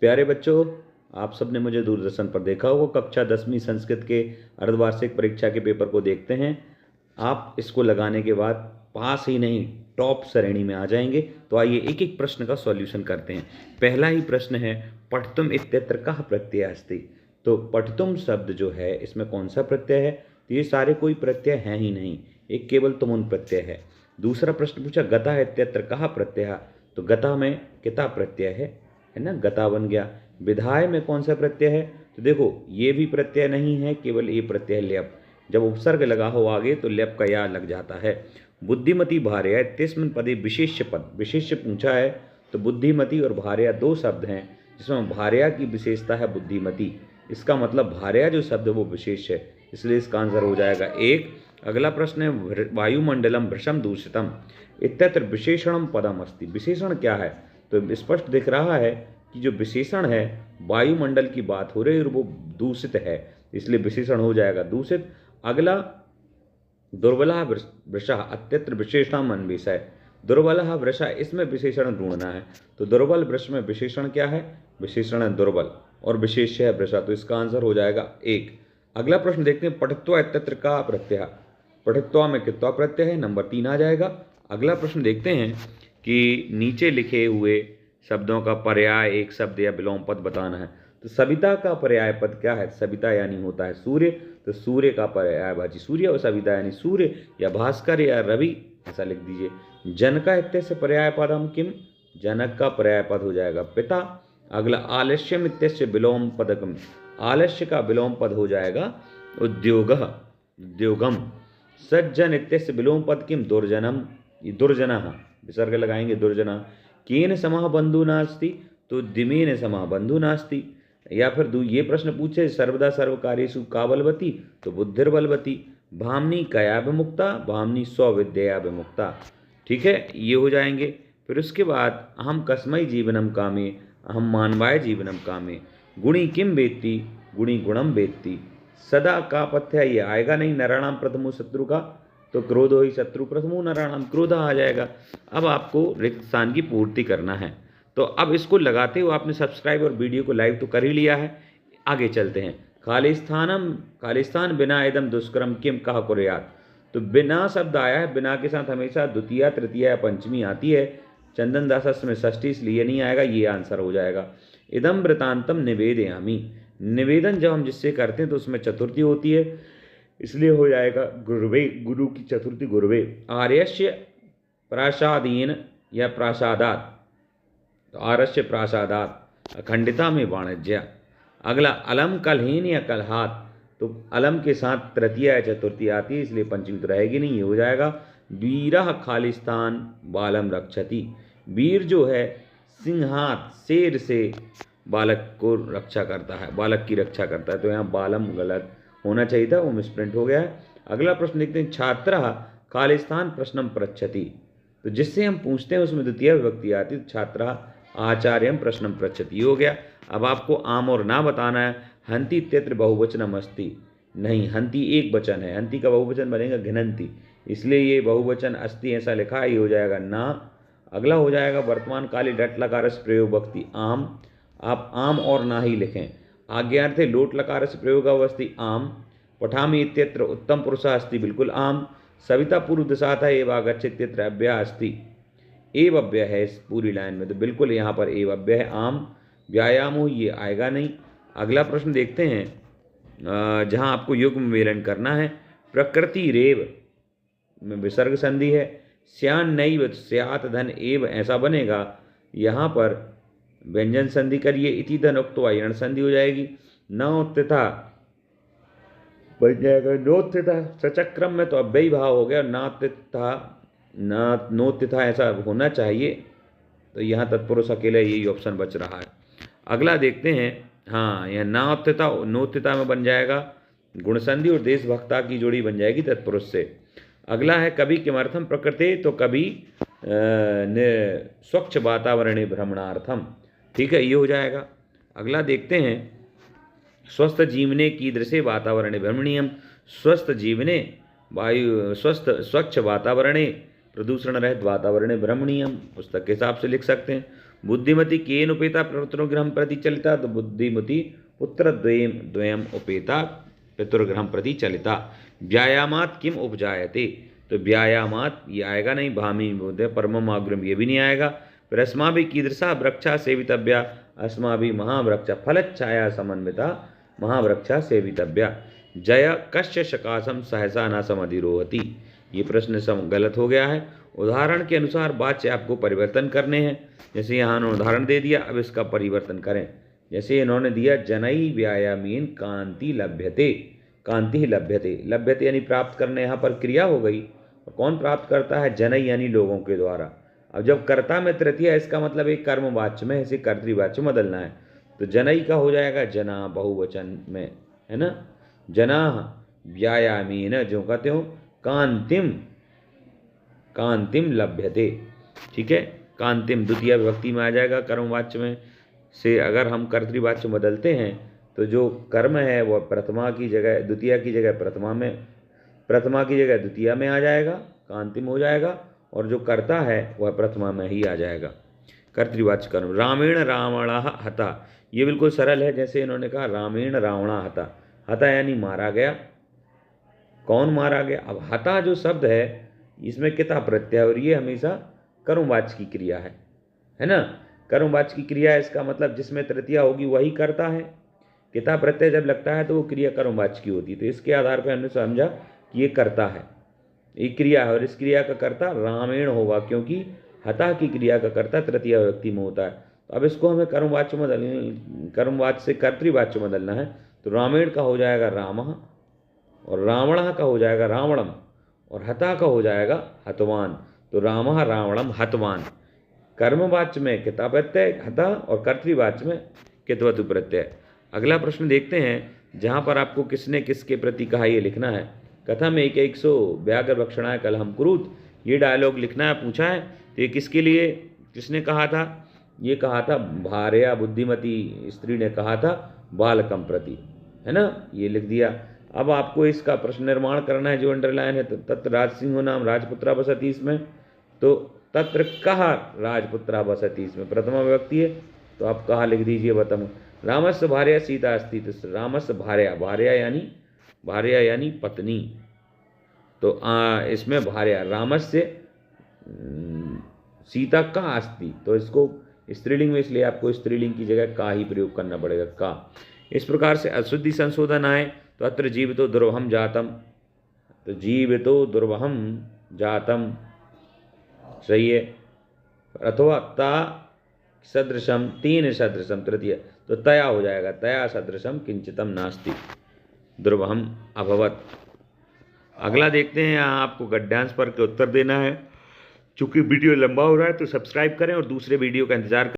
प्यारे बच्चों, आप सबने मुझे दूरदर्शन पर देखा होगा। कक्षा 10वीं संस्कृत के अर्धवार्षिक परीक्षा के पेपर को देखते हैं। आप इसको लगाने के बाद पास ही नहीं, टॉप श्रेणी में आ जाएंगे। तो आइए एक एक प्रश्न का सॉल्यूशन करते हैं। पहला ही प्रश्न है, पठतुम इत्यत्र कः प्रत्यय अस्ति। तो पठतुम शब्द जो है, इसमें कौन सा प्रत्यय है? तो ये सारे कोई प्रत्यय हैं ही नहीं, एक केवल तुमुन प्रत्यय है। दूसरा प्रश्न पूछा, गता इत्यत्र कः प्रत्यय। तो गता में किता प्रत्यय है ना, गता बन गया। विधाय में कौन सा प्रत्यय है? तो देखो, ये भी प्रत्यय नहीं है, केवल ये प्रत्यय लेप। जब उपसर्ग लगा हो आगे तो लेप का या लग जाता है। बुद्धिमती भार्या तिस्मिन् पदे विशेष्य पद, विशेष्य पूछा है। तो बुद्धिमती और भार्या दो शब्द हैं, जिसमें भार्या की विशेषता है बुद्धिमती। इसका मतलब भार्या जो शब्द है वो विशेष है, इसलिए इसका आंसर हो जाएगा एक। अगला प्रश्न है, वायुमंडलम भृशम दूषितम इत्यत्र विशेषणम पदम अस्ति। विशेषण क्या है? तो स्पष्ट दिख रहा है कि जो विशेषण है वायुमंडल की बात हो रही है और वो दूषित है, इसलिए विशेषण हो जाएगा दूषित। अगला, दुर्बला वृषा अत्यत्र विशेषणम अन्वेषय। दुर्बला वृषा, इसमें विशेषण ढूंढना है। तो दुर्बल वृष में विशेषण क्या है? विशेषण है दुर्बल और विशेष्य है वृषा, तो इसका आंसर हो जाएगा एक। अगला प्रश्न देखते हैं, पठित्वा इत्यत्र का प्रत्यय। पठित्वा में कित्वा प्रत्यय है, नंबर 3 आ जाएगा। अगला प्रश्न देखते हैं कि नीचे लिखे हुए शब्दों का पर्याय एक शब्द या विलोम पद बताना है। तो सविता का पर्याय पद क्या है? सविता यानी होता है सूर्य, तो सूर्य का पर्यायवाची सूर्य, और सविता यानी सूर्य या भास्कर या रवि, ऐसा लिख दीजिए। जनका इत्यस्य पर्याय पदम किम। जनक का पर्याय पद हो जाएगा पिता। अगला, आलस्यम इत्यस्य विलोम पदकम। आलस्य का विलोम पद हो जाएगा उद्योगः, उद्योगम। सज्जन इत्यस्य विलोम पद किम। दुर्जनम, दुर्जनः, विसर्ग लगाएंगे दुर्जना। केन समः बंधु नास्ति। तो दिमेन समः बंधु नास्ति। या फिर ये प्रश्न पूछे, सर्वदा सर्वकार्येषु का बलवती। तो बुद्धिर्बलवती। भामनी कया विमुक्ता। भामनी स्वविद्या विमुक्ता। ठीक है, ये हो जाएंगे। फिर उसके बाद, अहम कस्मै जीवनम कामे, अहम मानवाय जीवनम कामे। गुणी किम वेत्ति। गुणी गुणम वेत्ति। सदा का पथ्य ये आएगा नहीं, नराणाम प्रथमो शत्रु का। तो क्रोधो ही शत्रु प्रथमो नराणाम, क्रोध आ जाएगा। अब आपको रिक्त स्थान की पूर्ति करना है। तो अब इसको लगाते हुए आपने सब्सक्राइब और वीडियो को लाइक तो कर ही लिया है। आगे चलते हैं। खालिस्थानम, खालिस्थान बिना इदम दुष्कर्म किम कहा कुर्यात्। तो बिना शब्द आया है, बिना के साथ हमेशा द्वितीय तृतीय या पंचमी आती है। चंदन दास में षष्ठी, इसलिए नहीं आएगा, ये आंसर हो जाएगा। इदम वृतांतम निवेदयामि। निवेदन जब हम जिससे करते हैं तो उसमें चतुर्थी होती है, इसलिए हो जाएगा गुरुवे, गुरु की चतुर्थी गुरुवे। आर्यस्य प्रासादीन या प्रासादात। तो आरस्य प्रासादात, अखंडिता में वाणिज्य। अगला, अलम कलहीन या कलहात। तो अलम के साथ तृतीय या चतुर्थी आती है, इसलिए पंचमी तो रहेगी नहीं, ये हो जाएगा। वीरः खालिस्तान बालम रक्षति। वीर जो है सिंहात, शेर से बालक को रक्षा करता है, बालक की रक्षा करता है। तो यहाँ बालम गलत होना चाहिए था, वो मिसप्रिंट हो गया है। अगला प्रश्न देखते हैं, छात्रः खालिस्तान प्रश्नम पृच्छति। तो जिससे हम पूछते हैं उसमें द्वितीय विभक्ति आती है। छात्रः आचार्यम प्रश्नम पृच्छति हो गया। अब आपको आम और ना बताना है। हंति इत्यत्र बहुवचनम अस्ति। नहीं, हंति एक वचन है, हंति का बहुवचन बनेगा घिनंति, इसलिए ये बहुवचन अस्ति ऐसा लिखा है, ये हो जाएगा ना। अगला हो जाएगा, वर्तमान काली डट लकार से प्रयोग वक्ति आम। आप आम और ना ही लिखें। आज्ञार्थे लोट लकार से प्रयोग अवस्थि आम। पठामि इत्यत्र उत्तम पुरुषः अस्ति, बिल्कुल आम। सविता पूर्व दिशा था एवं आगच्छ इत्यत्र अव्यय अस्ति। एव अव्यय है इस पूरी लाइन में, तो बिल्कुल यहाँ पर एव अव्यय है आम। व्यायाम हो, ये आएगा नहीं। अगला प्रश्न देखते हैं, जहाँ आपको युग्म मेलन करना है। प्रकृति रेव में विसर्ग संधि है। श्यान नैव स्यात धन एव, ऐसा बनेगा। यहाँ पर व्यंजन संधि करिए, इति धन उक्त यण संधि हो जाएगी। न उत्थिता बन जाएगा नोत्थिता। सचक्रम में तो अव्ययी भाव हो गया, नात्थिता नोत्थिता ऐसा होना चाहिए। तो यहाँ तत्पुरुष अकेले यही ऑप्शन बच रहा है। अगला देखते हैं, हाँ, यह नात्थिता नोत्थिता में बन जाएगा गुण संधि, और देशभक्ता की जोड़ी बन जाएगी तत्पुरुष से। अगला है, कभी किमर्थम प्रकृते। तो कभी स्वच्छ वातावरणे भ्रमणार्थम। ठीक है, ये हो जाएगा। अगला देखते हैं, स्वस्थ जीवने कीदृशे वातावरणे भ्रमणीयम। स्वस्थ जीवने वायु, स्वस्थ स्वच्छ वातावरणे, प्रदूषण रहित वातावरणे भ्रमणीयम, पुस्तक के हिसाब से लिख सकते हैं। बुद्धिमती केन उपेता पितृगृहं प्रति चलिता, तो बुद्धिमती पुत्र द्वयम उपेता पितृगृहं प्रति चलिता। व्यायामात किम उपजायते, तो व्यायामात ये आएगा नहीं, भामी बोलते परमम अग्रम ये भी नहीं आएगा। फिर अस्माभिः कीदृशा वृक्षा सेवितव्या, अस्माभिः महावृक्षा फलच्छाया समन्विता महावृक्षा सेवितव्या। जय कस्य सकाशम सहसा न समधिरोहति, ये प्रश्न गलत हो गया है। उदाहरण के अनुसार वाच्य आपको परिवर्तन करने हैं। जैसे यहाँ उन्होंने उदाहरण दे दिया, अब इसका परिवर्तन करें। जैसे इन्होंने दिया जनई व्यायामीन कांति लभ्यते, कांति ही लभ्यते, लभ्यते यानी प्राप्त करने, यहाँ पर क्रिया हो गई। और कौन प्राप्त करता है, जनई यानी लोगों के द्वारा। अब जब कर्ता में तृतीया, इसका मतलब एक कर्मवाच्य में इसे कर्तृवाच्य में बदलना है। तो जनई का हो जाएगा जना बहुवचन में, है ना। जना व्यायामीन जो कहते हो कांतिम, कांतिम लभ्यते, ठीक है। कांतिम द्वितीय विभक्ति में आ जाएगा कर्मवाच्य में से। अगर हम कर्तृवाच्य बदलते हैं तो जो कर्म है वह प्रथमा की जगह द्वितीय की जगह प्रथमा में, प्रथमा की जगह द्वितीय में आ जाएगा, कांतिम हो जाएगा। और जो कर्ता है वह प्रथमा में ही आ जाएगा, कर्तृवाच्य कर्म। रामेण रावणः हता, ये बिल्कुल सरल है। जैसे इन्होंने कहा रामेण रावणः हता, हता यानी मारा गया। कौन मारा गया, अब हता जो शब्द है इसमें किता प्रत्यय, और ये हमेशा कर्मवाच्य की क्रिया है ना। कर्मवाच्य की क्रिया है, इसका मतलब जिसमें तृतीया होगी वही करता है। किता प्रत्यय जब लगता है तो वो क्रिया कर्मवाच्य की होती है। तो इसके आधार पर हमने समझा कि ये करता है, ये क्रिया है, और इस क्रिया का कर्ता रामेण होगा, क्योंकि हता की क्रिया का कर्ता तृतीय व्यक्ति में होता है। तो अब इसको हमें कर्मवाच्य में कर्मवाच्य से कर्तृवाच्य में बदलना है। तो रामेण का हो जाएगा रामः, और रावण का हो जाएगा रावणम, और हता का हो जाएगा हतवान। तो रामः रावणम हतवान। कर्मवाच्य में किता प्रत्यय हता, और कर्तृवाच्य में कितवतु प्रत्यय। अगला प्रश्न देखते हैं, जहाँ पर आपको किसने किसके प्रति कहा ये लिखना है। कथम एक 100 व्याघ्र भक्षणाय कलहम कुरुत, ये डायलॉग लिखना है, पूछा है। तो ये किसके लिए, किसने कहा था, ये कहा था भार्या बुद्धिमती स्त्री ने कहा था बालकम प्रति, है ना, ये लिख दिया। अब आपको इसका प्रश्न निर्माण करना है, जो अंडरलाइन है। तत्र राजसिंहो नाम राजपुत्रा बसती, इसमें तो तत्र कहा राजपुत्रा बसती, इसमें प्रथमा विभक्ति है, तो आप कहा लिख दीजिए बताऊँ। रामस्य भार्या सीता अस्ति, तो रामस्य भार्या, भार्या यानी पत्नी। तो इसमें भार्या रामस्य सीता का अस्ति, तो इसको स्त्रीलिंग में, इसलिए आपको स्त्रीलिंग की जगह का ही प्रयोग करना पड़ेगा, का। इस प्रकार से अशुद्धि संशोधन आए तो अत्र जीवितो दुर्वहम जातम, तो जीवितो दुर्वहम जातम सही है। अथवा ता सदृशम, तीन सदृशम तृतीय, तो तया हो जाएगा, तया सदृशम किंचितम नास्ति, दुर्वहम अभवत। अगला देखते हैं, यहाँ आपको गद्यांश पर के उत्तर देना है। चूंकि वीडियो लंबा हो रहा है तो सब्सक्राइब करें और दूसरे वीडियो का इंतजार करें।